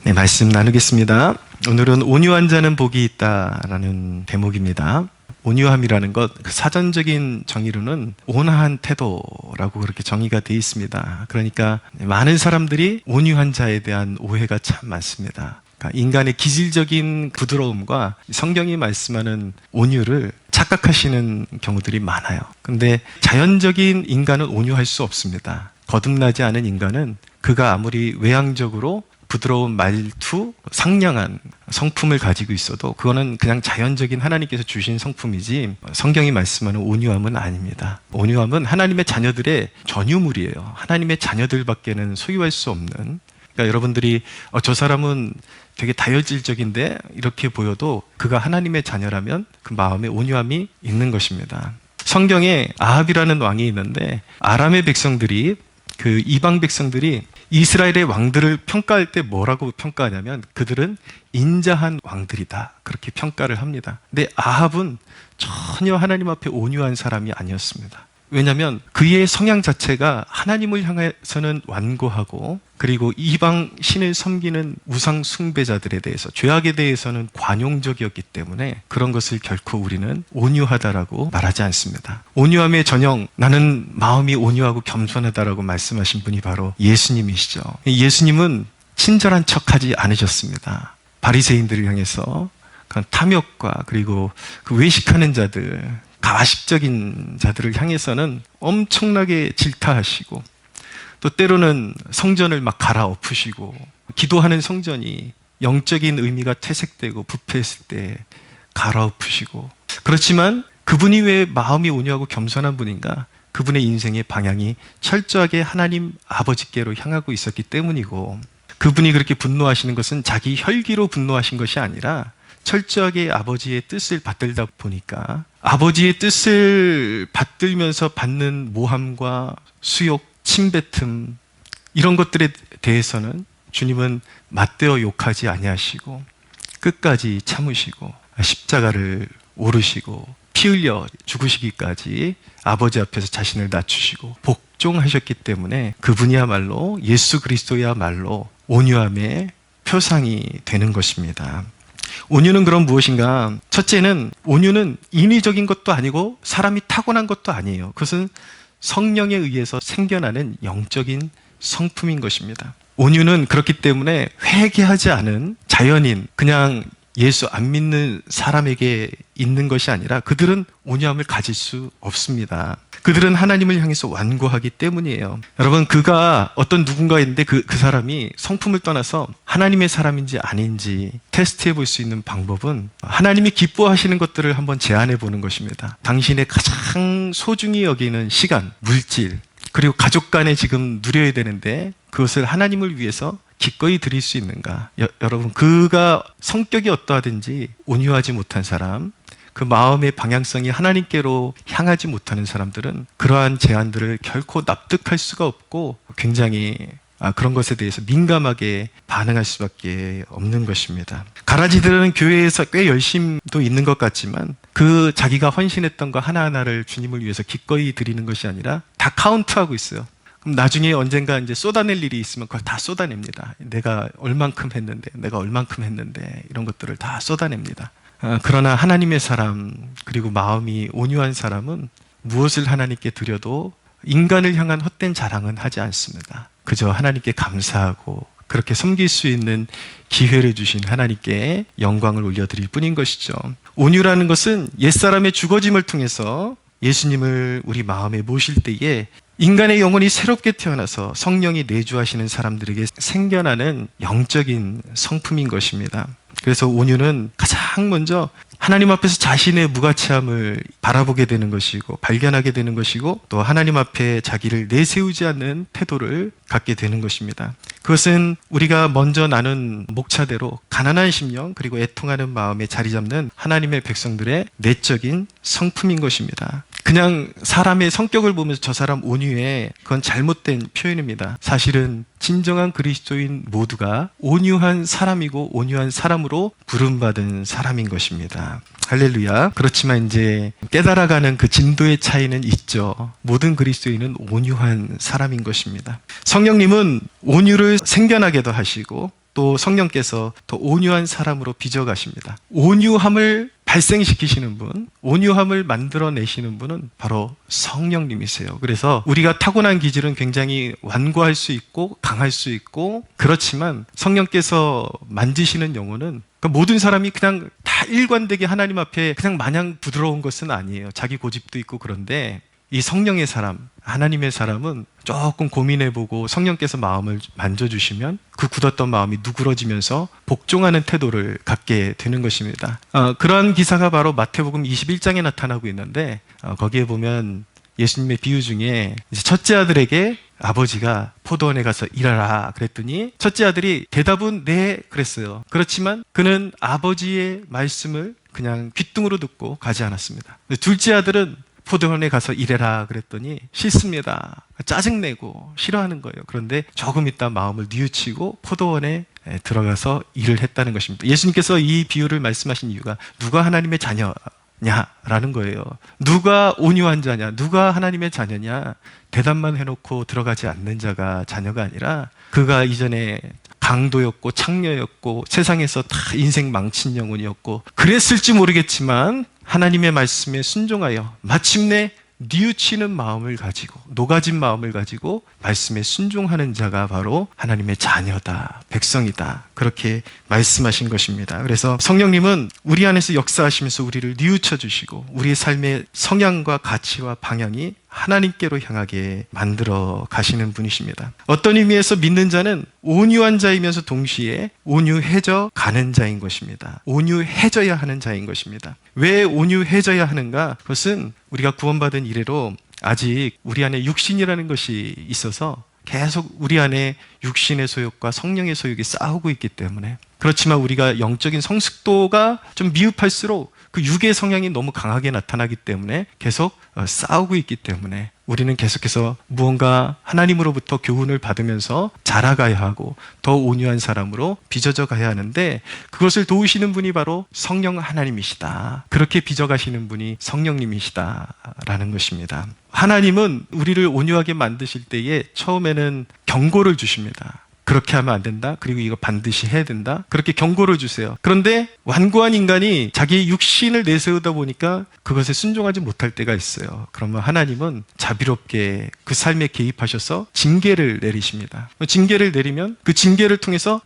네, 말씀 나누겠습니다. 오늘은 온유한 자는 복이 있다라는 대목입니다. 온유함이라는 것, 그 사전적인 정의로는 온화한 태도라고 그렇게 정의가 되어 있습니다. 그러니까 많은 사람들이 온유한 자에 대한 오해가 참 많습니다. 그러니까 인간의 기질적인 부드러움과 성경이 말씀하는 온유를 착각하시는 경우들이 많아요. 근데 자연적인 인간은 온유할 수 없습니다. 거듭나지 않은 인간은 그가 아무리 외향적으로 부드러운 말투, 상냥한 성품을 가지고 있어도 그거는 그냥 자연적인 하나님께서 주신 성품이지 성경이 말씀하는 온유함은 아닙니다. 온유함은 하나님의 자녀들의 전유물이에요. 하나님의 자녀들밖에는 소유할 수 없는. 그러니까 여러분들이 저 사람은 되게 다혈질적인데 이렇게 보여도 그가 하나님의 자녀라면 그 마음에 온유함이 있는 것입니다. 성경에 아합이라는 왕이 있는데 아람의 백성들이 그 이방 백성들이 이스라엘의 왕들을 평가할 때 뭐라고 평가하냐면 그들은 인자한 왕들이다 그렇게 평가를 합니다. 근데 아합은 전혀 하나님 앞에 온유한 사람이 아니었습니다. 왜냐하면 그의 성향 자체가 하나님을 향해서는 완고하고 그리고 이방 신을 섬기는 우상 숭배자들에 대해서 죄악에 대해서는 관용적이었기 때문에 그런 것을 결코 우리는 온유하다라고 말하지 않습니다. 온유함의 전형, 나는 마음이 온유하고 겸손하다라고 말씀하신 분이 바로 예수님이시죠. 예수님은 친절한 척하지 않으셨습니다. 바리새인들을 향해서 탐욕과 그리고 그 외식하는 자들, 가식적인 자들을 향해서는 엄청나게 질타하시고 또 때로는 성전을 막 갈아엎으시고 기도하는 성전이 영적인 의미가 퇴색되고 부패했을 때 갈아엎으시고 그렇지만 그분이 왜 마음이 온유하고 겸손한 분인가? 그분의 인생의 방향이 철저하게 하나님 아버지께로 향하고 있었기 때문이고 그분이 그렇게 분노하시는 것은 자기 혈기로 분노하신 것이 아니라 철저하게 아버지의 뜻을 받들다 보니까 아버지의 뜻을 받들면서 받는 모함과 수욕, 침뱉음 이런 것들에 대해서는 주님은 맞대어 욕하지 아니하시고 끝까지 참으시고 십자가를 오르시고 피 흘려 죽으시기까지 아버지 앞에서 자신을 낮추시고 복종하셨기 때문에 그분이야말로 예수 그리스도야말로 온유함의 표상이 되는 것입니다. 온유는 그럼 무엇인가? 첫째는 온유는 인위적인 것도 아니고 사람이 타고난 것도 아니에요. 그것은 성령에 의해서 생겨나는 영적인 성품인 것입니다. 온유는 그렇기 때문에 회개하지 않은 자연인, 그냥 예수 안 믿는 사람에게 있는 것이 아니라 그들은 온유함을 가질 수 없습니다. 그들은 하나님을 향해서 완고하기 때문이에요. 여러분, 그가 어떤 누군가 있는데 그 사람이 성품을 떠나서 하나님의 사람인지 아닌지 테스트해 볼 수 있는 방법은 하나님이 기뻐하시는 것들을 한번 제안해 보는 것입니다. 당신의 가장 소중히 여기는 시간, 물질, 그리고 가족 간에 지금 누려야 되는데 그것을 하나님을 위해서 기꺼이 드릴 수 있는가? 여러분, 그가 성격이 어떠하든지 온유하지 못한 사람, 그 마음의 방향성이 하나님께로 향하지 못하는 사람들은 그러한 제안들을 결코 납득할 수가 없고 굉장히 그런 것에 대해서 민감하게 반응할 수밖에 없는 것입니다. 가라지들은 교회에서 꽤 열심도 있는 것 같지만 그 자기가 헌신했던 거 하나하나를 주님을 위해서 기꺼이 드리는 것이 아니라 다 카운트하고 있어요. 그럼 나중에 언젠가 이제 쏟아낼 일이 있으면 그걸 다 쏟아냅니다. 내가 얼만큼 했는데, 내가 얼만큼 했는데 이런 것들을 다 쏟아냅니다. 그러나 하나님의 사람 그리고 마음이 온유한 사람은 무엇을 하나님께 드려도 인간을 향한 헛된 자랑은 하지 않습니다. 그저 하나님께 감사하고 그렇게 섬길 수 있는 기회를 주신 하나님께 영광을 올려드릴 뿐인 것이죠. 온유라는 것은 옛사람의 죽어짐을 통해서 예수님을 우리 마음에 모실 때에 인간의 영혼이 새롭게 태어나서 성령이 내주하시는 사람들에게 생겨나는 영적인 성품인 것입니다. 그래서 온유는 가장 먼저 하나님 앞에서 자신의 무가치함을 바라보게 되는 것이고 발견하게 되는 것이고 또 하나님 앞에 자기를 내세우지 않는 태도를 갖게 되는 것입니다. 그것은 우리가 먼저 나눈 목차대로 가난한 심령 그리고 애통하는 마음에 자리 잡는 하나님의 백성들의 내적인 성품인 것입니다. 그냥 사람의 성격을 보면서 저 사람 온유해, 그건 잘못된 표현입니다. 사실은 진정한 그리스도인 모두가 온유한 사람이고 온유한 사람으로 부름받은 사람인 것입니다. 할렐루야. 그렇지만 이제 깨달아가는 그 진도의 차이는 있죠. 모든 그리스도인은 온유한 사람인 것입니다. 성령님은 온유를 생겨나게도 하시고 또 성령께서 더 온유한 사람으로 빚어가십니다. 온유함을 발생시키시는 분, 온유함을 만들어내시는 분은 바로 성령님이세요. 그래서 우리가 타고난 기질은 굉장히 완고할 수 있고 강할 수 있고, 그렇지만 성령께서 만지시는 영혼은 모든 사람이 그냥 다 일관되게 하나님 앞에 그냥 마냥 부드러운 것은 아니에요. 자기 고집도 있고. 그런데 이 성령의 사람, 하나님의 사람은 조금 고민해보고 성령께서 마음을 만져주시면 그 굳었던 마음이 누그러지면서 복종하는 태도를 갖게 되는 것입니다. 그러한 기사가 바로 마태복음 21장에 나타나고 있는데, 거기에 보면 예수님의 비유 중에 첫째 아들에게 아버지가 포도원에 가서 일하라 그랬더니 첫째 아들이 대답은 네 그랬어요. 그렇지만 그는 아버지의 말씀을 그냥 귓등으로 듣고 가지 않았습니다. 둘째 아들은 포도원에 가서 일해라 그랬더니 싫습니다. 짜증내고 싫어하는 거예요. 그런데 조금 있다 마음을 뉘우치고 포도원에 들어가서 일을 했다는 것입니다. 예수님께서 이 비유를 말씀하신 이유가 누가 하나님의 자녀냐라는 거예요. 누가 온유한 자냐, 누가 하나님의 자녀냐, 대답만 해놓고 들어가지 않는 자가 자녀가 아니라 그가 이전에 강도였고 창녀였고 세상에서 다 인생 망친 영혼이었고 그랬을지 모르겠지만 하나님의 말씀에 순종하여 마침내 뉘우치는 마음을 가지고 녹아진 마음을 가지고 말씀에 순종하는 자가 바로 하나님의 자녀다, 백성이다, 그렇게 말씀하신 것입니다. 그래서 성령님은 우리 안에서 역사하시면서 우리를 뉘우쳐 주시고 우리의 삶의 성향과 가치와 방향이 하나님께로 향하게 만들어 가시는 분이십니다. 어떤 의미에서 믿는 자는 온유한 자이면서 동시에 온유해져 가는 자인 것입니다. 온유해져야 하는 자인 것입니다. 왜 온유해져야 하는가? 그것은 우리가 구원받은 이래로 아직 우리 안에 육신이라는 것이 있어서 계속 우리 안에 육신의 소욕과 성령의 소욕이 싸우고 있기 때문에, 그렇지만 우리가 영적인 성숙도가 좀 미흡할수록 그 육의 성향이 너무 강하게 나타나기 때문에 계속 싸우고 있기 때문에 우리는 계속해서 무언가 하나님으로부터 교훈을 받으면서 자라가야 하고 더 온유한 사람으로 빚어져 가야 하는데, 그것을 도우시는 분이 바로 성령 하나님이시다. 그렇게 빚어가시는 분이 성령님이시다라는 것입니다. 하나님은 우리를 온유하게 만드실 때에 처음에는 경고를 주십니다. 그렇게 하면 안 된다. 그리고 이거 반드시 해야 된다. 그렇게 경고를 주세요. 그런데 완고한 인간이 자기 육신을 내세우다 보니까 그것에 순종하지 못할 때가 있어요. 그러면 하나님은 자비롭게 그 삶에 개입하셔서 징계를 내리십니다. 징계를 내리면 그 징계를 통해서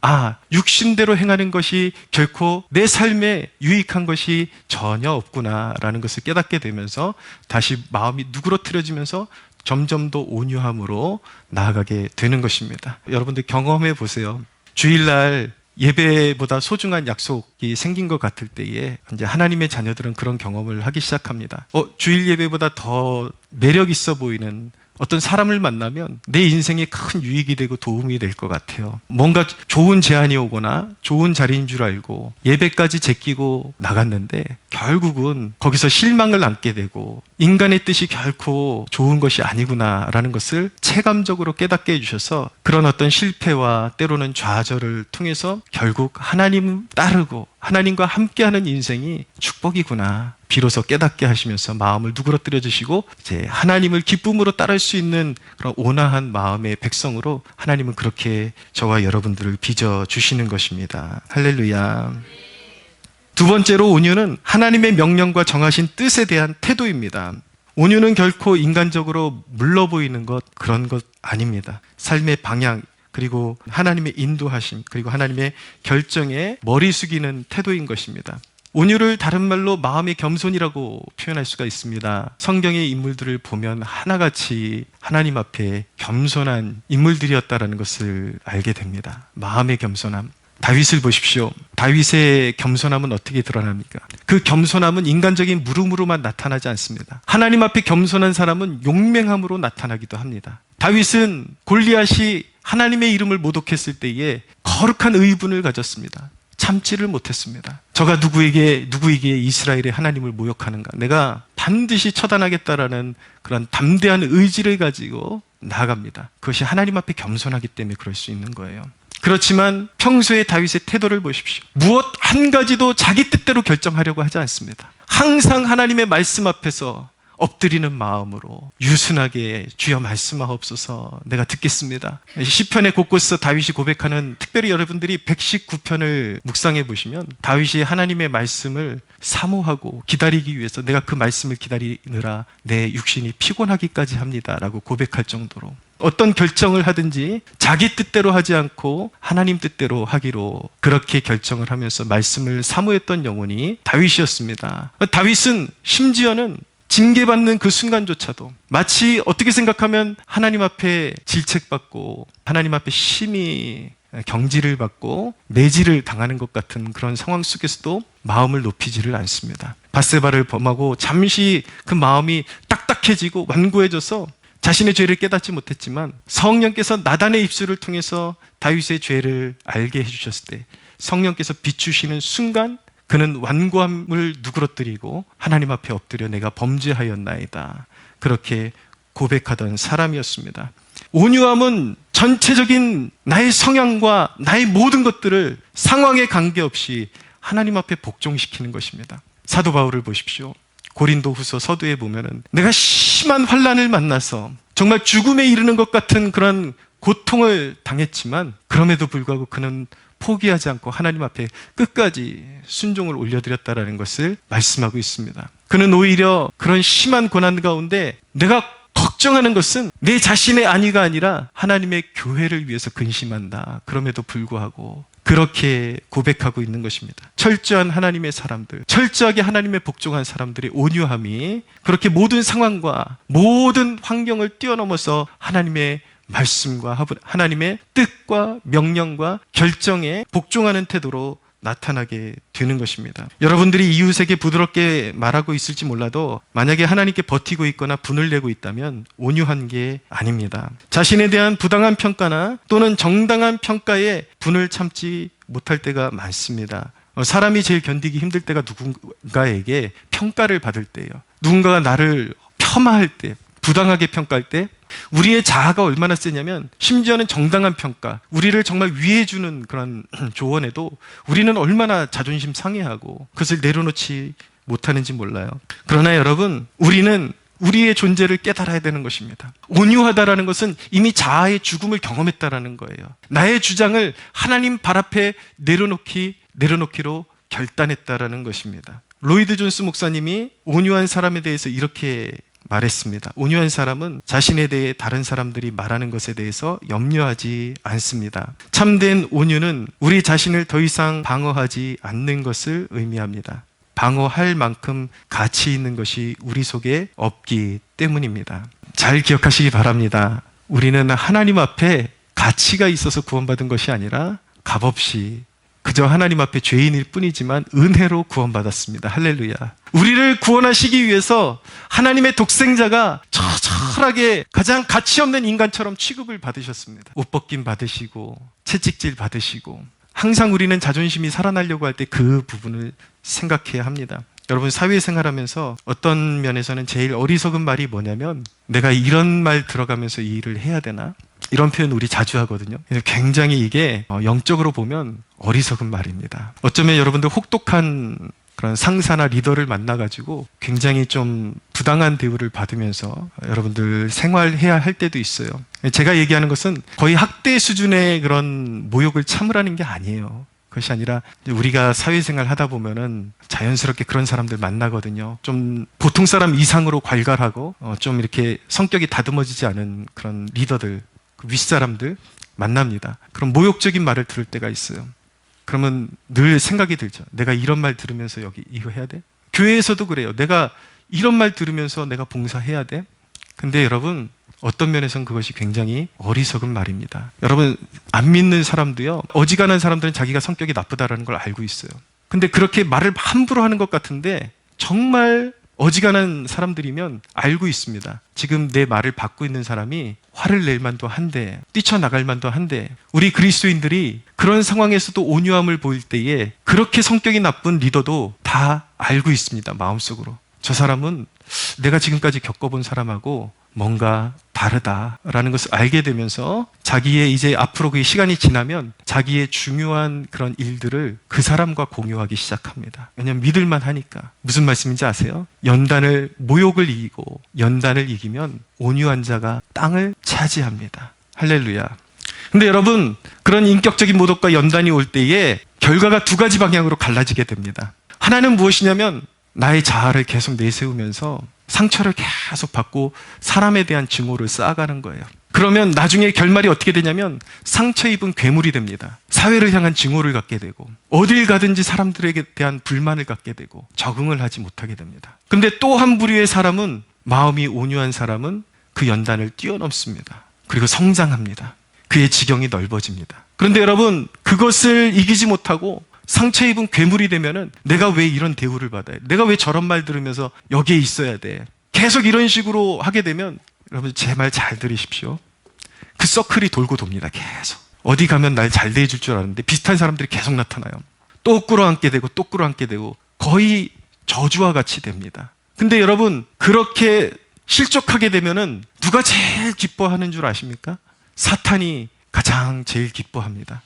육신대로 행하는 것이 결코 내 삶에 유익한 것이 전혀 없구나라는 것을 깨닫게 되면서 다시 마음이 누그러뜨려지면서 점점 더 온유함으로 나아가게 되는 것입니다. 여러분들 경험해 보세요. 주일날 예배보다 소중한 약속이 생긴 것 같을 때에 이제 하나님의 자녀들은 그런 경험을 하기 시작합니다. 주일 예배보다 더 매력 있어 보이는 어떤 사람을 만나면 내 인생에 큰 유익이 되고 도움이 될 것 같아요. 뭔가 좋은 제안이 오거나 좋은 자리인 줄 알고 예배까지 제끼고 나갔는데 결국은 거기서 실망을 안게 되고 인간의 뜻이 결코 좋은 것이 아니구나라는 것을 체감적으로 깨닫게 해주셔서 그런 어떤 실패와 때로는 좌절을 통해서 결국 하나님 따르고 하나님과 함께하는 인생이 축복이구나 비로소 깨닫게 하시면서 마음을 누그러뜨려 주시고 이제 하나님을 기쁨으로 따를 수 있는 그런 온화한 마음의 백성으로 하나님은 그렇게 저와 여러분들을 빚어 주시는 것입니다. 할렐루야. 두 번째로 온유는 하나님의 명령과 정하신 뜻에 대한 태도입니다. 온유는 결코 인간적으로 물러 보이는 그런 것 아닙니다. 삶의 방향, 그리고 하나님의 인도하심, 그리고 하나님의 결정에 머리 숙이는 태도인 것입니다. 온유를 다른 말로 마음의 겸손이라고 표현할 수가 있습니다. 성경의 인물들을 보면 하나같이 하나님 앞에 겸손한 인물들이었다는 것을 알게 됩니다. 마음의 겸손함. 다윗을 보십시오. 다윗의 겸손함은 어떻게 드러납니까? 그 겸손함은 인간적인 물음으로만 나타나지 않습니다. 하나님 앞에 겸손한 사람은 용맹함으로 나타나기도 합니다. 다윗은 골리앗이 하나님의 이름을 모독했을 때에 거룩한 의분을 가졌습니다. 참지를 못했습니다. 저가 누구에게 이스라엘의 하나님을 모욕하는가? 내가 반드시 처단하겠다라는 그런 담대한 의지를 가지고 나아갑니다. 그것이 하나님 앞에 겸손하기 때문에 그럴 수 있는 거예요. 그렇지만 평소에 다윗의 태도를 보십시오. 무엇 한 가지도 자기 뜻대로 결정하려고 하지 않습니다. 항상 하나님의 말씀 앞에서 엎드리는 마음으로 유순하게 주여 말씀하옵소서, 내가 듣겠습니다. 시편의 곳곳에서 다윗이 고백하는, 특별히 여러분들이 119편을 묵상해 보시면 다윗이 하나님의 말씀을 사모하고 기다리기 위해서 내가 그 말씀을 기다리느라 내 육신이 피곤하기까지 합니다 라고 고백할 정도로 어떤 결정을 하든지 자기 뜻대로 하지 않고 하나님 뜻대로 하기로 그렇게 결정을 하면서 말씀을 사모했던 영혼이 다윗이었습니다. 다윗은 심지어는 징계받는 그 순간조차도 마치 어떻게 생각하면 하나님 앞에 질책받고 하나님 앞에 심히 경지를 받고 매질을 당하는 것 같은 그런 상황 속에서도 마음을 높이지를 않습니다. 밧세바를 범하고 잠시 그 마음이 딱딱해지고 완고해져서 자신의 죄를 깨닫지 못했지만 성령께서 나단의 입술을 통해서 다윗의 죄를 알게 해주셨을 때 성령께서 비추시는 순간 그는 완고함을 누그러뜨리고 하나님 앞에 엎드려 내가 범죄하였나이다, 그렇게 고백하던 사람이었습니다. 온유함은 전체적인 나의 성향과 나의 모든 것들을 상황에 관계없이 하나님 앞에 복종시키는 것입니다. 사도 바울을 보십시오. 고린도후서 서두에 보면은 내가 심한 환난을 만나서 정말 죽음에 이르는 것 같은 그런 고통을 당했지만 그럼에도 불구하고 그는 포기하지 않고 하나님 앞에 끝까지 순종을 올려드렸다라는 것을 말씀하고 있습니다. 그는 오히려 그런 심한 고난 가운데 내가 걱정하는 것은 내 자신의 안위가 아니라 하나님의 교회를 위해서 근심한다, 그럼에도 불구하고 그렇게 고백하고 있는 것입니다. 철저한 하나님의 사람들, 철저하게 하나님의 복종한 사람들의 온유함이 그렇게 모든 상황과 모든 환경을 뛰어넘어서 하나님의 말씀과 하나님의 뜻과 명령과 결정에 복종하는 태도로 나타나게 되는 것입니다. 여러분들이 이웃에게 부드럽게 말하고 있을지 몰라도 만약에 하나님께 버티고 있거나 분을 내고 있다면 온유한 게 아닙니다. 자신에 대한 부당한 평가나 또는 정당한 평가에 분을 참지 못할 때가 많습니다. 사람이 제일 견디기 힘들 때가 누군가에게 평가를 받을 때예요. 누군가가 나를 폄하할 때, 부당하게 평가할 때 우리의 자아가 얼마나 세냐면 심지어는 정당한 평가, 우리를 정말 위해주는 그런 조언에도 우리는 얼마나 자존심 상해하고 그것을 내려놓지 못하는지 몰라요. 그러나 여러분, 우리는 우리의 존재를 깨달아야 되는 것입니다. 온유하다라는 것은 이미 자아의 죽음을 경험했다라는 거예요. 나의 주장을 하나님 발 앞에 내려놓기로 결단했다라는 것입니다. 로이드 존스 목사님이 온유한 사람에 대해서 이렇게 말했습니다. 온유한 사람은 자신에 대해 다른 사람들이 말하는 것에 대해서 염려하지 않습니다. 참된 온유는 우리 자신을 더 이상 방어하지 않는 것을 의미합니다. 방어할 만큼 가치 있는 것이 우리 속에 없기 때문입니다. 잘 기억하시기 바랍니다. 우리는 하나님 앞에 가치가 있어서 구원받은 것이 아니라 값없이 그저 하나님 앞에 죄인일 뿐이지만 은혜로 구원받았습니다. 할렐루야. 우리를 구원하시기 위해서 하나님의 독생자가 처절하게 가장 가치 없는 인간처럼 취급을 받으셨습니다. 옷 벗김 받으시고 채찍질 받으시고, 항상 우리는 자존심이 살아나려고 할 때 그 부분을 생각해야 합니다. 여러분, 사회생활하면서 어떤 면에서는 제일 어리석은 말이 뭐냐면 내가 이런 말 들어가면서 이 일을 해야 되나? 이런 표현 우리 자주 하거든요. 굉장히 이게 영적으로 보면 어리석은 말입니다. 어쩌면 여러분들 혹독한 그런 상사나 리더를 만나가지고 굉장히 좀 부당한 대우를 받으면서 여러분들 생활해야 할 때도 있어요. 제가 얘기하는 것은 거의 학대 수준의 그런 모욕을 참으라는 게 아니에요. 그것이 아니라 우리가 사회생활 하다 보면은 자연스럽게 그런 사람들 만나거든요. 좀 보통 사람 이상으로 괄괄하고 좀 이렇게 성격이 다듬어지지 않은 그런 리더들, 윗사람들 만납니다. 그럼 모욕적인 말을 들을 때가 있어요. 그러면 늘 생각이 들죠. 내가 이런 말 들으면서 여기 이거 해야 돼? 교회에서도 그래요. 내가 이런 말 들으면서 내가 봉사해야 돼? 근데 여러분, 어떤 면에서는 그것이 굉장히 어리석은 말입니다. 여러분, 안 믿는 사람도요, 어지간한 사람들은 자기가 성격이 나쁘다라는 걸 알고 있어요. 근데 그렇게 말을 함부로 하는 것 같은데 정말 어지간한 사람들이면 알고 있습니다. 지금 내 말을 받고 있는 사람이 화를 낼 만도 한데, 뛰쳐나갈 만도 한데, 우리 그리스도인들이 그런 상황에서도 온유함을 보일 때에 그렇게 성격이 나쁜 리더도 다 알고 있습니다. 마음속으로. 저 사람은 내가 지금까지 겪어본 사람하고 뭔가 다르다라는 것을 알게 되면서 자기의 이제 앞으로 그 시간이 지나면 자기의 중요한 그런 일들을 그 사람과 공유하기 시작합니다. 왜냐하면 믿을만 하니까. 무슨 말씀인지 아세요? 모욕을 이기고 연단을 이기면 온유한 자가 땅을 차지합니다. 할렐루야. 근데 여러분, 그런 인격적인 모독과 연단이 올 때에 결과가 두 가지 방향으로 갈라지게 됩니다. 하나는 무엇이냐면 나의 자아를 계속 내세우면서 상처를 계속 받고 사람에 대한 증오를 쌓아가는 거예요. 그러면 나중에 결말이 어떻게 되냐면 상처 입은 괴물이 됩니다. 사회를 향한 증오를 갖게 되고 어딜 가든지 사람들에게 대한 불만을 갖게 되고 적응을 하지 못하게 됩니다. 근데 또 한 부류의 사람은, 마음이 온유한 사람은 그 연단을 뛰어넘습니다. 그리고 성장합니다. 그의 지경이 넓어집니다. 그런데 여러분, 그것을 이기지 못하고 상처 입은 괴물이 되면은 내가 왜 이런 대우를 받아야 돼? 내가 왜 저런 말 들으면서 여기에 있어야 돼? 계속 이런 식으로 하게 되면, 여러분 제 말 잘 들으십시오. 그 서클이 돌고 돕니다. 계속. 어디 가면 날 잘 대해줄 줄 알았는데 비슷한 사람들이 계속 나타나요. 또 끌어안게 되고 또 끌어안게 되고 거의 저주와 같이 됩니다. 근데 여러분, 그렇게 실족하게 되면은 누가 제일 기뻐하는 줄 아십니까? 사탄이 가장 제일 기뻐합니다.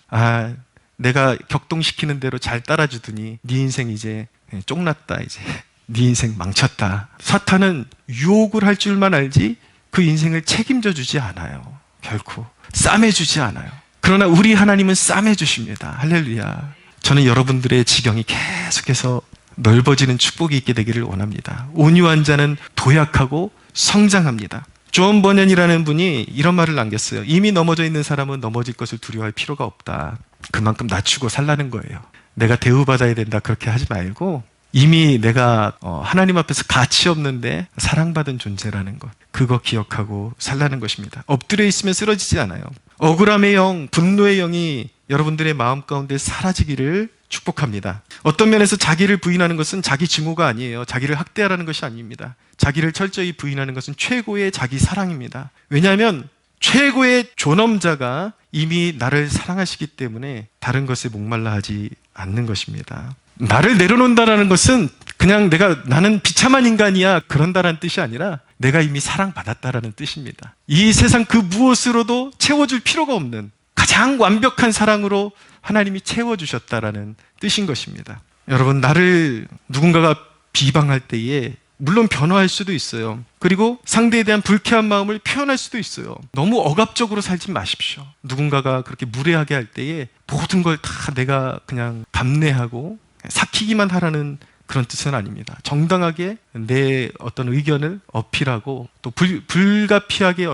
내가 격동시키는 대로 잘 따라주더니 네 인생 이제 쫑났다, 이제 네 인생 망쳤다. 사탄은 유혹을 할 줄만 알지 그 인생을 책임져 주지 않아요. 결코 싸매주지 않아요. 그러나 우리 하나님은 싸매주십니다. 할렐루야. 저는 여러분들의 지경이 계속해서 넓어지는 축복이 있게 되기를 원합니다. 온유한 자는 도약하고 성장합니다. 존 버년이라는 분이 이런 말을 남겼어요. 이미 넘어져 있는 사람은 넘어질 것을 두려워할 필요가 없다. 그만큼 낮추고 살라는 거예요. 내가 대우받아야 된다 그렇게 하지 말고 이미 내가 하나님 앞에서 가치 없는데 사랑받은 존재라는 것, 그거 기억하고 살라는 것입니다. 엎드려 있으면 쓰러지지 않아요. 억울함의 영, 분노의 영이 여러분들의 마음 가운데 사라지기를 축복합니다. 어떤 면에서 자기를 부인하는 것은 자기 증오가 아니에요. 자기를 학대하라는 것이 아닙니다. 자기를 철저히 부인하는 것은 최고의 자기 사랑입니다. 왜냐하면 최고의 존엄자가 이미 나를 사랑하시기 때문에 다른 것에 목말라 하지 않는 것입니다. 나를 내려놓는다는 것은 그냥 나는 비참한 인간이야 그런다라는 뜻이 아니라 내가 이미 사랑받았다라는 뜻입니다. 이 세상 그 무엇으로도 채워줄 필요가 없는 가장 완벽한 사랑으로 하나님이 채워주셨다라는 뜻인 것입니다. 여러분, 나를 누군가가 비방할 때에 물론 변화할 수도 있어요. 그리고 상대에 대한 불쾌한 마음을 표현할 수도 있어요. 너무 억압적으로 살지 마십시오. 누군가가 그렇게 무례하게 할 때에 모든 걸 다 내가 그냥 감내하고 삭히기만 하라는 그런 뜻은 아닙니다. 정당하게 내 어떤 의견을 어필하고 또 불가피하게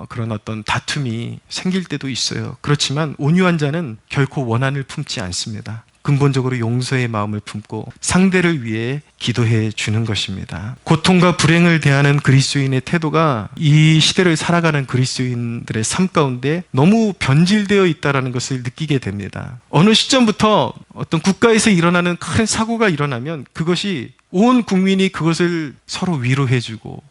그런 어떤 다툼이 생길 때도 있어요. 그렇지만 온유한 자는 결코 원한을 품지 않습니다. 근본적으로 용서의 마음을 품고 상대를 위해 기도해 주는 것입니다. 고통과 불행을 대하는 그리스도인의 태도가 이 시대를 살아가는 그리스도인들의 삶 가운데 너무 변질되어 있다는 것을 느끼게 됩니다. 어느 시점부터 어떤 국가에서 일어나는 큰 사고가 일어나면 그것이 온 국민이 그것을 서로 위로해 주고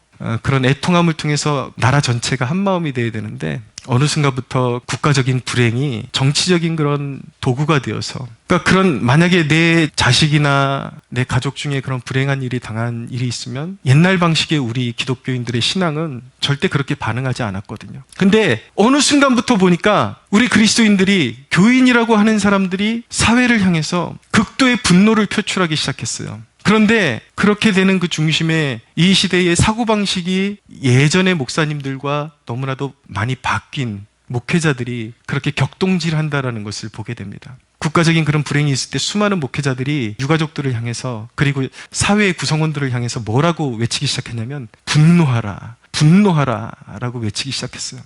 그런 애통함을 통해서 나라 전체가 한 마음이 되어야 되는데 어느 순간부터 국가적인 불행이 정치적인 그런 도구가 되어서, 그러니까 만약에 내 자식이나 내 가족 중에 그런 불행한 일이 당한 일이 있으면 옛날 방식의 우리 기독교인들의 신앙은 절대 그렇게 반응하지 않았거든요. 근데 어느 순간부터 보니까 우리 그리스도인들이, 교인이라고 하는 사람들이 사회를 향해서 극도의 분노를 표출하기 시작했어요. 그런데 그렇게 되는 그 중심에 이 시대의 사고방식이 예전의 목사님들과 너무나도 많이 바뀐 목회자들이 그렇게 격동질한다라는 것을 보게 됩니다. 국가적인 그런 불행이 있을 때 수많은 목회자들이 유가족들을 향해서, 그리고 사회의 구성원들을 향해서 뭐라고 외치기 시작했냐면 분노하라, 분노하라 라고 외치기 시작했어요.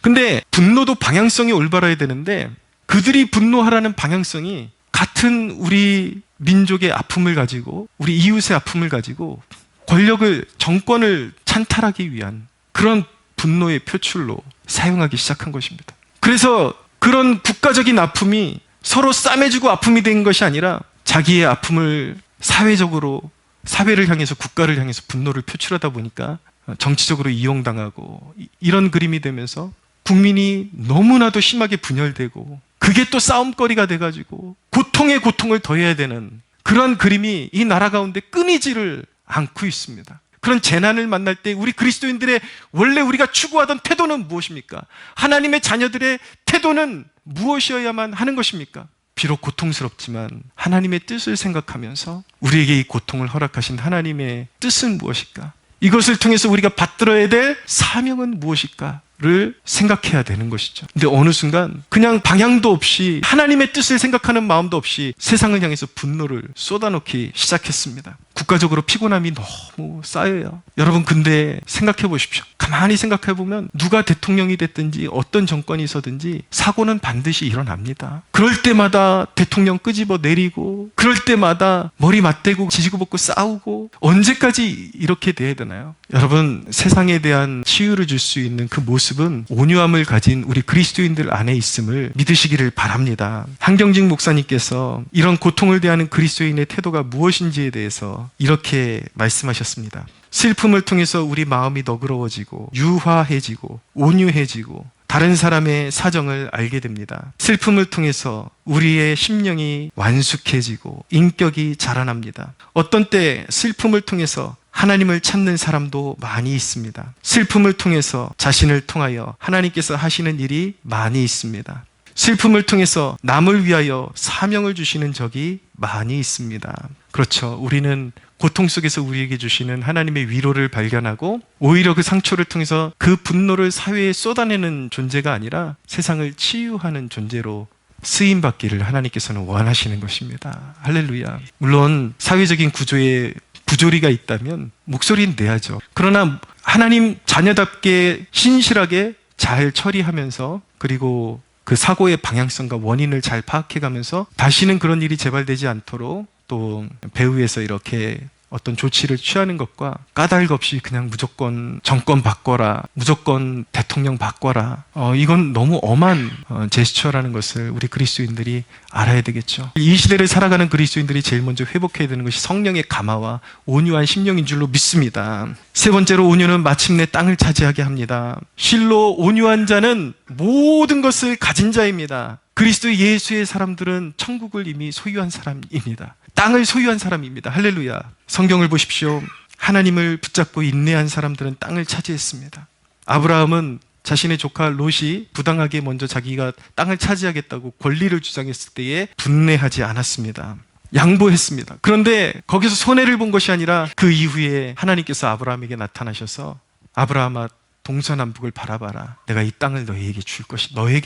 근데 분노도 방향성이 올바라야 되는데 그들이 분노하라는 방향성이 같은 우리 민족의 아픔을 가지고, 우리 이웃의 아픔을 가지고 권력을, 정권을 찬탈하기 위한 그런 분노의 표출로 사용하기 시작한 것입니다. 그래서 그런 국가적인 아픔이 서로 싸매주고 아픔이 된 것이 아니라 자기의 아픔을 사회적으로, 사회를 향해서, 국가를 향해서 분노를 표출하다 보니까 정치적으로 이용당하고 이런 그림이 되면서 국민이 너무나도 심하게 분열되고 그게 또 싸움거리가 돼가지고 고통에 고통을 더해야 되는 그런 그림이 이 나라 가운데 끊이지를 않고 있습니다. 그런 재난을 만날 때 우리 그리스도인들의 원래 우리가 추구하던 태도는 무엇입니까? 하나님의 자녀들의 태도는 무엇이어야만 하는 것입니까? 비록 고통스럽지만 하나님의 뜻을 생각하면서 우리에게 이 고통을 허락하신 하나님의 뜻은 무엇일까? 이것을 통해서 우리가 받들어야 될 사명은 무엇일까를 생각해야 되는 것이죠. 근데 어느 순간 그냥 방향도 없이 하나님의 뜻을 생각하는 마음도 없이 세상을 향해서 분노를 쏟아놓기 시작했습니다. 국가적으로 피곤함이 너무 쌓여요. 여러분, 근데 생각해 보십시오. 가만히 생각해 보면 누가 대통령이 됐든지 어떤 정권이 있었든지 사고는 반드시 일어납니다. 그럴 때마다 대통령 끄집어 내리고, 그럴 때마다 머리 맞대고 지지고 볶고 싸우고, 언제까지 이렇게 돼야 되나요? 여러분, 세상에 대한 치유를 줄 수 있는 그 모습은 온유함을 가진 우리 그리스도인들 안에 있음을 믿으시기를 바랍니다. 한경직 목사님께서 이런 고통을 대하는 그리스도인의 태도가 무엇인지에 대해서 이렇게 말씀하셨습니다. 슬픔을 통해서 우리 마음이 너그러워지고 유화해지고 온유해지고 다른 사람의 사정을 알게 됩니다. 슬픔을 통해서 우리의 심령이 완숙해지고 인격이 자라납니다. 어떤 때 슬픔을 통해서 하나님을 찾는 사람도 많이 있습니다. 슬픔을 통해서 자신을 통하여 하나님께서 하시는 일이 많이 있습니다. 슬픔을 통해서 남을 위하여 사명을 주시는 적이 많이 있습니다. 그렇죠. 우리는 고통 속에서 우리에게 주시는 하나님의 위로를 발견하고 오히려 그 상처를 통해서 그 분노를 사회에 쏟아내는 존재가 아니라 세상을 치유하는 존재로 쓰임받기를 하나님께서는 원하시는 것입니다. 할렐루야. 물론 사회적인 구조에 부조리가 있다면 목소리는 내야죠. 그러나 하나님 자녀답게 신실하게 잘 처리하면서, 그리고 그 사고의 방향성과 원인을 잘 파악해가면서 다시는 그런 일이 재발되지 않도록 또 배후에서 이렇게 어떤 조치를 취하는 것과 까닭 없이 그냥 무조건 정권 바꿔라, 무조건 대통령 바꿔라, 이건 너무 엄한 제스처라는 것을 우리 그리스도인들이 알아야 되겠죠. 이 시대를 살아가는 그리스도인들이 제일 먼저 회복해야 되는 것이 성령의 감화와 온유한 심령인 줄로 믿습니다. 세 번째로, 온유는 마침내 땅을 차지하게 합니다. 실로 온유한 자는 모든 것을 가진 자입니다. 그리스도 예수의 사람들은 천국을 이미 소유한 사람입니다. 땅을 소유한 사람입니다. 할렐루야. 성경을 보십시오. 하나님을 붙잡고 인내한 사람들은 땅을 차지했습니다. 아브라함은 자신의 조카 롯이 부당하게 먼저 자기가 땅을 차지하겠다고 권리를 주장했을 때에 분내하지 않았습니다. 양보했습니다. 그런데 거기서 손해를 본 것이 아니라 그 이후에 하나님께서 아브라함에게 나타나셔서, 아브라함아, 동서남북을 바라봐라. 내가 이 땅을 너에게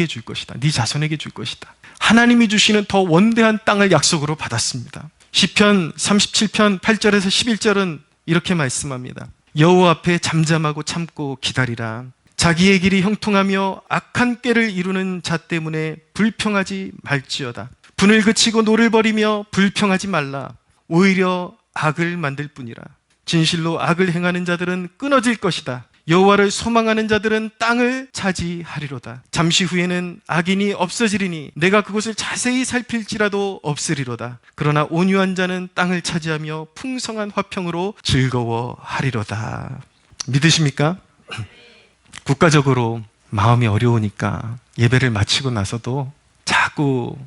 줄 것이다. 네 자손에게 줄 것이다. 하나님이 주시는 더 원대한 땅을 약속으로 받았습니다. 시편 37편 8절에서 11절은 이렇게 말씀합니다. 여호와 앞에 잠잠하고 참고 기다리라. 자기의 길이 형통하며 악한 꾀를 이루는 자 때문에 불평하지 말지어다. 분을 그치고 노를 버리며 불평하지 말라. 오히려 악을 만들 뿐이라. 진실로 악을 행하는 자들은 끊어질 것이다. 여호와를 소망하는 자들은 땅을 차지하리로다. 잠시 후에는 악인이 없어지리니 내가 그곳을 자세히 살필지라도 없으리로다. 그러나 온유한 자는 땅을 차지하며 풍성한 화평으로 즐거워하리로다. 믿으십니까? 국가적으로 마음이 어려우니까 예배를 마치고 나서도 자꾸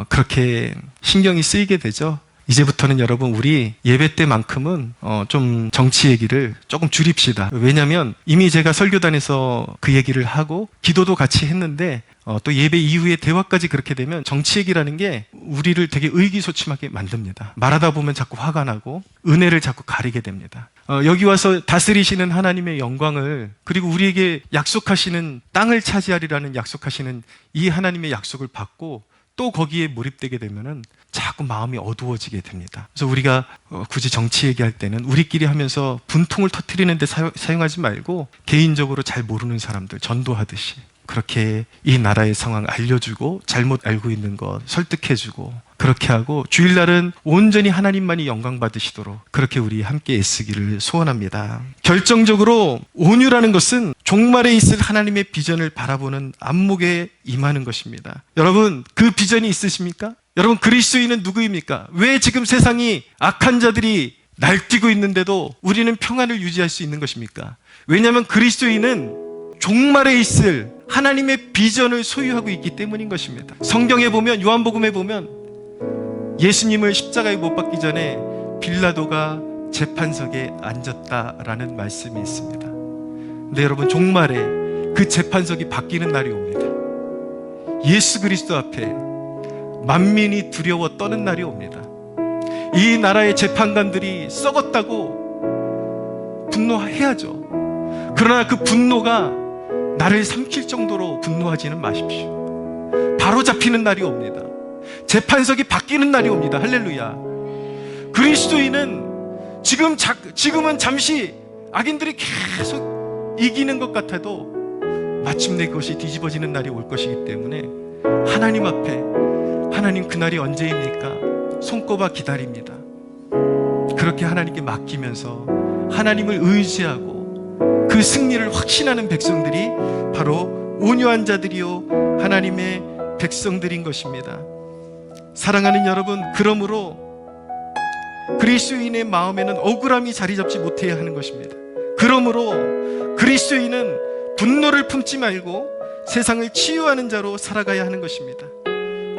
그렇게 신경이 쓰이게 되죠. 이제부터는 여러분, 우리 예배 때만큼은 좀 정치 얘기를 조금 줄입시다. 왜냐하면 이미 제가 설교단에서 그 얘기를 하고 기도도 같이 했는데 또 예배 이후에 대화까지 그렇게 되면 정치 얘기라는 게 우리를 되게 의기소침하게 만듭니다. 말하다 보면 자꾸 화가 나고 은혜를 자꾸 가리게 됩니다. 여기 와서 다스리시는 하나님의 영광을, 그리고 우리에게 약속하시는 땅을 차지하리라는 약속하시는 이 하나님의 약속을 받고 또 거기에 몰입되게 되면은 자꾸 마음이 어두워지게 됩니다. 그래서 우리가 굳이 정치 얘기할 때는 우리끼리 하면서 분통을 터뜨리는 데 사용하지 말고 개인적으로 잘 모르는 사람들 전도하듯이 그렇게 이 나라의 상황 알려주고 잘못 알고 있는 것 설득해주고 그렇게 하고, 주일날은 온전히 하나님만이 영광 받으시도록 그렇게 우리 함께 애쓰기를 소원합니다. 결정적으로 온유라는 것은 종말에 있을 하나님의 비전을 바라보는 안목에 임하는 것입니다. 여러분, 그 비전이 있으십니까? 여러분, 그리스도인은 누구입니까? 왜 지금 세상이 악한 자들이 날뛰고 있는데도 우리는 평안을 유지할 수 있는 것입니까? 왜냐하면 그리스도인은 종말에 있을 하나님의 비전을 소유하고 있기 때문인 것입니다. 성경에 보면, 요한복음에 보면 예수님을 십자가에 못 박기 전에 빌라도가 재판석에 앉았다라는 말씀이 있습니다. 근데 여러분, 종말에 그 재판석이 바뀌는 날이 옵니다. 예수 그리스도 앞에 만민이 두려워 떠는 날이 옵니다. 이 나라의 재판관들이 썩었다고 분노해야죠. 그러나 그 분노가 나를 삼킬 정도로 분노하지는 마십시오. 바로 잡히는 날이 옵니다. 재판석이 바뀌는 날이 옵니다. 할렐루야. 그리스도인은 지금은 잠시 악인들이 계속 이기는 것 같아도 마침내 그것이 뒤집어지는 날이 올 것이기 때문에 하나님 앞에, 하나님 그날이 언제입니까? 손꼽아 기다립니다. 그렇게 하나님께 맡기면서 하나님을 의지하고 그 승리를 확신하는 백성들이 바로 온유한 자들이요 하나님의 백성들인 것입니다. 사랑하는 여러분, 그러므로 그리스도인의 마음에는 억울함이 자리 잡지 못해야 하는 것입니다. 그러므로 그리스도인은 분노를 품지 말고 세상을 치유하는 자로 살아가야 하는 것입니다.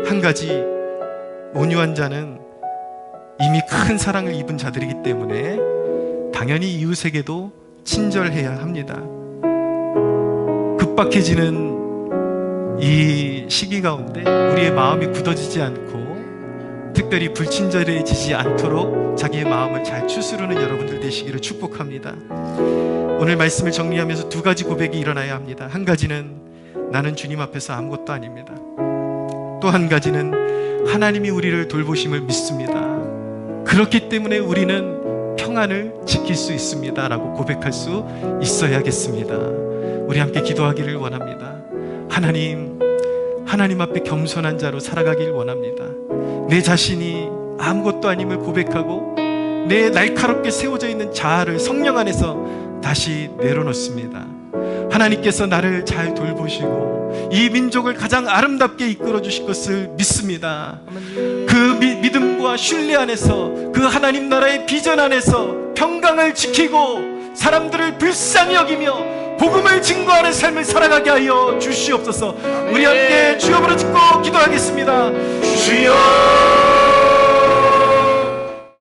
한 가지, 온유한 자는 이미 큰 사랑을 입은 자들이기 때문에 당연히 이웃에게도 친절해야 합니다. 급박해지는 이 시기 가운데 우리의 마음이 굳어지지 않고 특별히 불친절해지지 않도록 자기의 마음을 잘 추스르는 여러분들 되시기를 축복합니다. 오늘 말씀을 정리하면서 두 가지 고백이 일어나야 합니다. 한 가지는 나는 주님 앞에서 아무것도 아닙니다. 또 한 가지는 하나님이 우리를 돌보심을 믿습니다. 그렇기 때문에 우리는 평안을 지킬 수 있습니다 라고 고백할 수 있어야겠습니다. 우리 함께 기도하기를 원합니다. 하나님 앞에 겸손한 자로 살아가길 원합니다. 내 자신이 아무것도 아님을 고백하고 내 날카롭게 세워져 있는 자아를 성령 안에서 다시 내려놓습니다. 하나님께서 나를 잘 돌보시고 이 민족을 가장 아름답게 이끌어 주실 것을 믿습니다. 그 믿음과 신뢰 안에서 그 하나님 나라의 비전 안에서 평강을 지키고 사람들을 불쌍히 여기며 복음을 증거하는 삶을 살아가게 하여 주시옵소서. 우리 함께 주여 부르짖고 기도하겠습니다. 주여